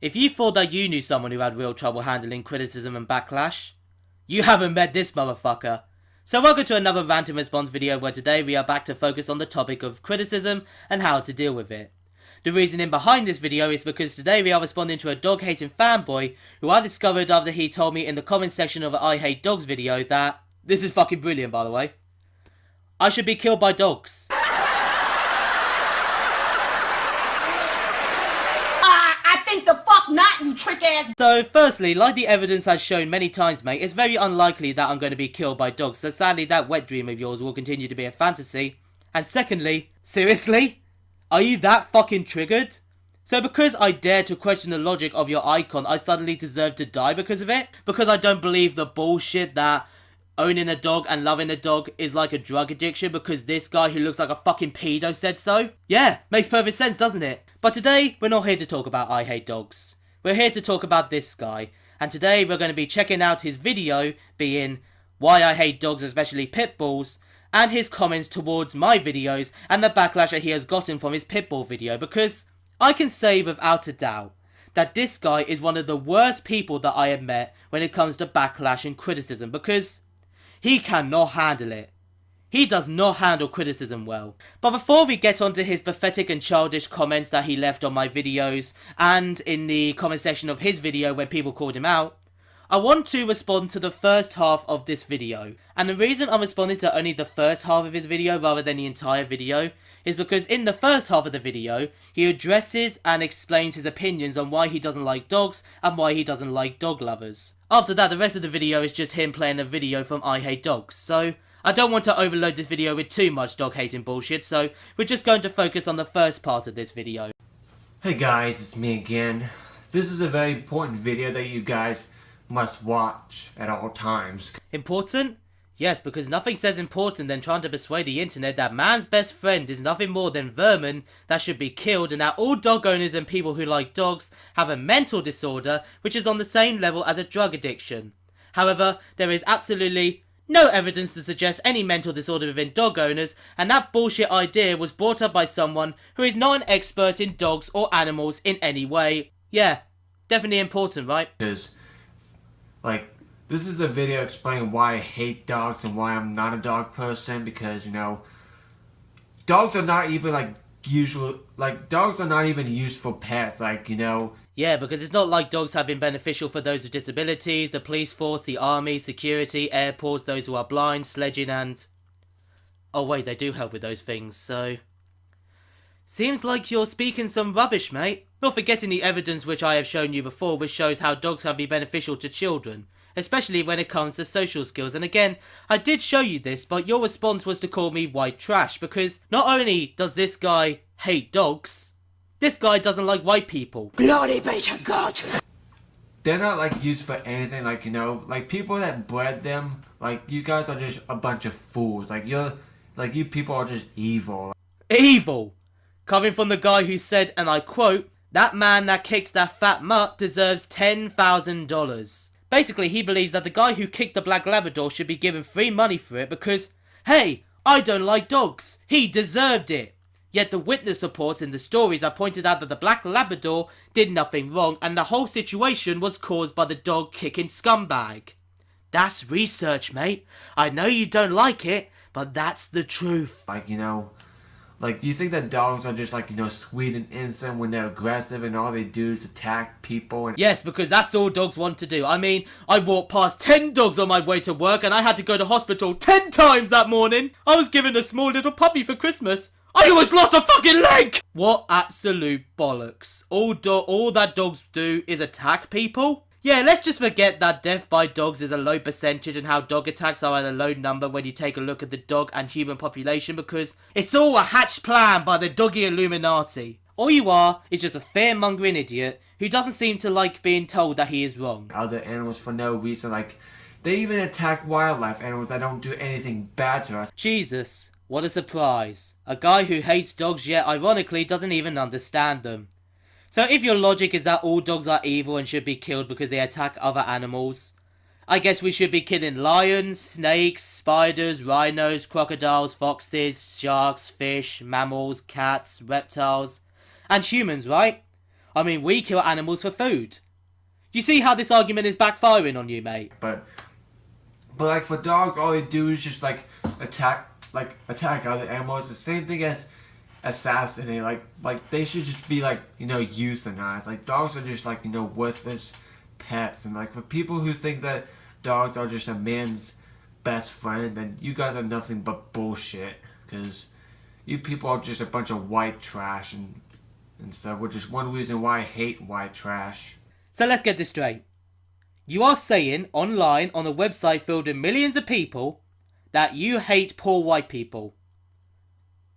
If you thought that you knew someone who had real trouble handling criticism and backlash, you haven't met this motherfucker. So welcome to another rant and response video where today we are back to focus on the topic of criticism and how to deal with it. The reasoning behind this video is because today we are responding to a dog-hating fanboy who I discovered after he told me in the comment section of an I Hate Dogs video that, this is fucking brilliant by the way, I should be killed by dogs. The fuck not, you trick ass. So firstly, like the evidence has shown many times, mate, it's very unlikely that I'm going to be killed by dogs, so sadly that wet dream of yours will continue to be a fantasy. And secondly, seriously? Are you that fucking triggered? So because I dare to question the logic of your icon, I suddenly deserve to die because of it? Because I don't believe the bullshit that owning a dog and loving a dog is like a drug addiction because this guy who looks like a fucking pedo said so? Yeah, makes perfect sense, doesn't it? But today, we're not here to talk about I Hate Dogs. We're here to talk about this guy. And today, we're going to be checking out his video, being Why I Hate Dogs, Especially Pit Bulls, and his comments towards my videos and the backlash that he has gotten from his Pitbull video. Because I can say without a doubt that this guy is one of the worst people that I have met when it comes to backlash and criticism. Because he cannot handle it. He does not handle criticism well. But before we get onto his pathetic and childish comments that he left on my videos and in the comment section of his video when people called him out, I want to respond to the first half of this video. And the reason I'm responding to only the first half of his video rather than the entire video is because in the first half of the video, he addresses and explains his opinions on why he doesn't like dogs and why he doesn't like dog lovers. After that, the rest of the video is just him playing a video from I Hate Dogs, so I don't want to overload this video with too much dog hating bullshit, so we're just going to focus on the first part of this video. Hey guys, it's me again. This is a very important video that you guys must watch at all times. Important? Yes, because nothing says important than trying to persuade the internet that man's best friend is nothing more than vermin that should be killed and that all dog owners and people who like dogs have a mental disorder which is on the same level as a drug addiction. However, there is absolutely no evidence to suggest any mental disorder within dog owners, and that bullshit idea was brought up by someone who is not an expert in dogs or animals in any way. Yeah, definitely important, right? Because, this is a video explaining why I hate dogs and why I'm not a dog person, because, dogs are not even, dogs are not even used for pets, Yeah, because it's not like dogs have been beneficial for those with disabilities, the police force, the army, security, airports, those who are blind, sledging and... Oh wait, they do help with those things, so... Seems like you're speaking some rubbish, mate. Not forgetting the evidence which I have shown you before, which shows how dogs can be beneficial to children. Especially when it comes to social skills. And again, I did show you this, but your response was to call me white trash. Because not only does this guy hate dogs, this guy doesn't like white people. Glory be to God. They're not used for anything, people that bred them, you guys are just a bunch of fools. You people are just evil. Evil! Coming from the guy who said, and I quote, that man that kicks that fat mutt deserves $10,000. Basically, he believes that the guy who kicked the black Labrador should be given free money for it because, hey, I don't like dogs. He deserved it. Yet the witness reports in the stories are pointed out that the black Labrador did nothing wrong and the whole situation was caused by the dog kicking scumbag. That's research, mate. I know you don't like it, but that's the truth. You think that dogs are just sweet and innocent when they're aggressive and all they do is attack people and... Yes, because that's all dogs want to do. I mean, I walked past 10 dogs on my way to work and I had to go to hospital 10 times that morning. I was given a small little puppy for Christmas. I almost lost a fucking leg! What absolute bollocks. All that dogs do is attack people? Yeah, let's just forget that death by dogs is a low percentage and how dog attacks are at a low number when you take a look at the dog and human population because it's all a hatched plan by the doggy Illuminati. All you are is just a fear-mongering idiot who doesn't seem to like being told that he is wrong. Other animals for no reason, they even attack wildlife animals that don't do anything bad to us. Jesus, what a surprise. A guy who hates dogs yet ironically doesn't even understand them. So if your logic is that all dogs are evil and should be killed because they attack other animals, I guess we should be killing lions, snakes, spiders, rhinos, crocodiles, foxes, sharks, fish, mammals, cats, reptiles, and humans, right? I mean, we kill animals for food. You see how this argument is backfiring on you, mate? But like for dogs, all they do is just like attack other animals. The same thing as assassinate. Like they should just be like, you know, euthanized. Like dogs are just like, you know, worthless pets. And like for people who think that dogs are just a man's best friend, then you guys are nothing but bullshit. Because you people are just a bunch of white trash and stuff, which is one reason why I hate white trash. So let's get this straight. You are saying online on a website filled with millions of people that you hate poor white people.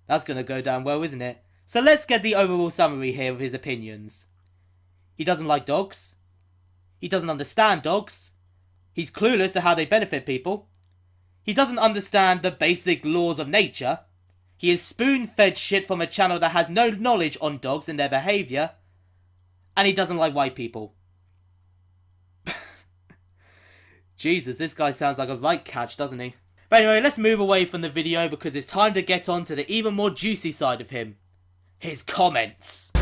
That's gonna go down well, isn't it? So let's get the overall summary here of his opinions. He doesn't like dogs. He doesn't understand dogs. He's clueless to how they benefit people. He doesn't understand the basic laws of nature. He is spoon-fed shit from a channel that has no knowledge on dogs and their behaviour. And he doesn't like white people. Jesus, this guy sounds like a right catch, doesn't he? But anyway, let's move away from the video because it's time to get on to the even more juicy side of him. His comments.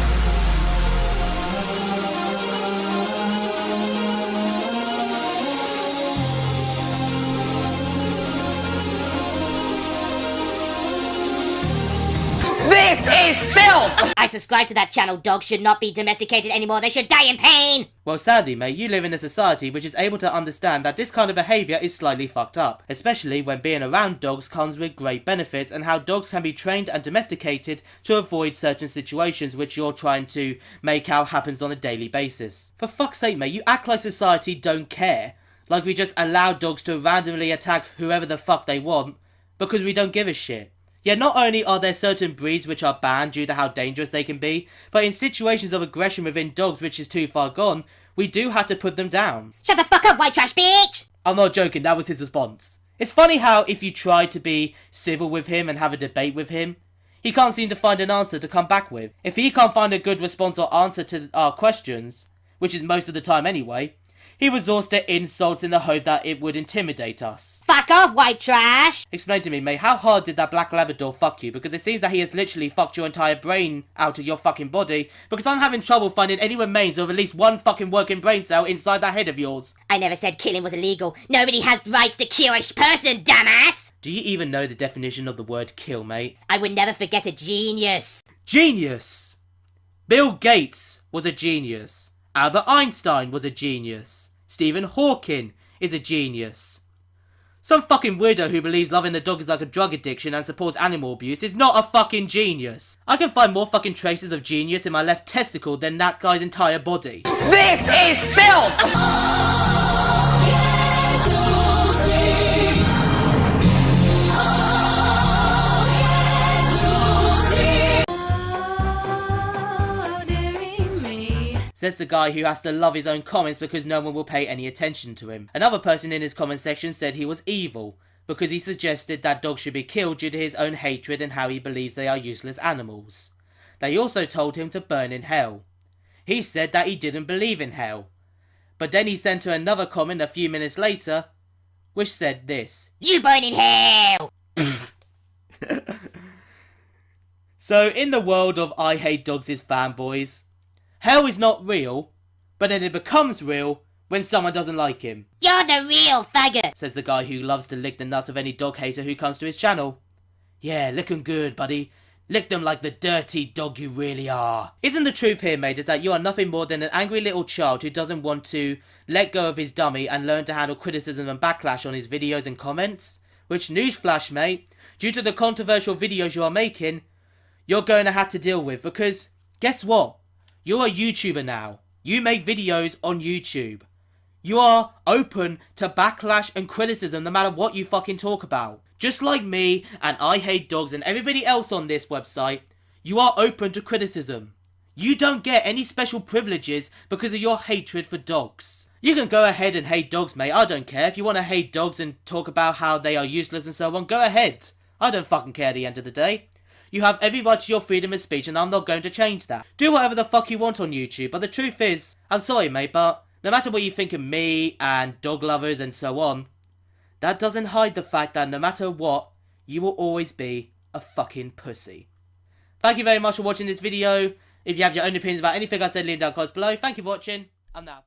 This is filth! I subscribe to that channel. Dogs should not be domesticated anymore. They should die in pain! Well, sadly, mate, you live in a society which is able to understand that this kind of behaviour is slightly fucked up, especially when being around dogs comes with great benefits and how dogs can be trained and domesticated to avoid certain situations which you're trying to make out happens on a daily basis. For fuck's sake, mate, you act like society don't care. Like we just allow dogs to randomly attack whoever the fuck they want because we don't give a shit. Yet not only are there certain breeds which are banned due to how dangerous they can be, but in situations of aggression within dogs which is too far gone, we do have to put them down. Shut the fuck up, white trash bitch! I'm not joking, that was his response. It's funny how if you try to be civil with him and have a debate with him, he can't seem to find an answer to come back with. If he can't find a good response or answer to our questions, which is most of the time anyway, he resorts to insults in the hope that it would intimidate us. Fuck off, white trash! Explain to me, mate, how hard did that black Labrador fuck you? Because it seems that he has literally fucked your entire brain out of your fucking body, because I'm having trouble finding any remains of at least one fucking working brain cell inside that head of yours. I never said killing was illegal. Nobody has rights to kill a person, dumbass! Do you even know the definition of the word kill, mate? I would never forget a genius. Genius! Bill Gates was a genius. Albert Einstein was a genius. Stephen Hawking is a genius. Some fucking weirdo who believes loving a dog is like a drug addiction and supports animal abuse is not a fucking genius. I can find more fucking traces of genius in my left testicle than that guy's entire body. This is filth! Says the guy who has to love his own comments because no one will pay any attention to him. Another person in his comment section said he was evil because he suggested that dogs should be killed due to his own hatred and how he believes they are useless animals. They also told him to burn in hell. He said that he didn't believe in hell. But then he sent her another comment a few minutes later which said this: You burn in hell! So in the world of I Hate Dogs' fanboys, hell is not real, but then it becomes real when someone doesn't like him. You're the real faggot! Says the guy who loves to lick the nuts of any dog hater who comes to his channel. Yeah, lick 'em good, buddy. Lick them like the dirty dog you really are. Isn't the truth here, mate, is that you are nothing more than an angry little child who doesn't want to let go of his dummy and learn to handle criticism and backlash on his videos and comments? Which, newsflash, mate, due to the controversial videos you are making, you're going to have to deal with, because guess what? You're a YouTuber now. You make videos on YouTube. You are open to backlash and criticism no matter what you fucking talk about. Just like me and I Hate Dogs and everybody else on this website, you are open to criticism. You don't get any special privileges because of your hatred for dogs. You can go ahead and hate dogs, mate. I don't care. If you want to hate dogs and talk about how they are useless and so on, go ahead. I don't fucking care at the end of the day. You have every right to your freedom of speech and I'm not going to change that. Do whatever the fuck you want on YouTube, but the truth is, I'm sorry mate, but no matter what you think of me and dog lovers and so on, that doesn't hide the fact that no matter what, you will always be a fucking pussy. Thank you very much for watching this video, If you have your own opinions about anything I said, leave down comments below. Thank you for watching. I'm now.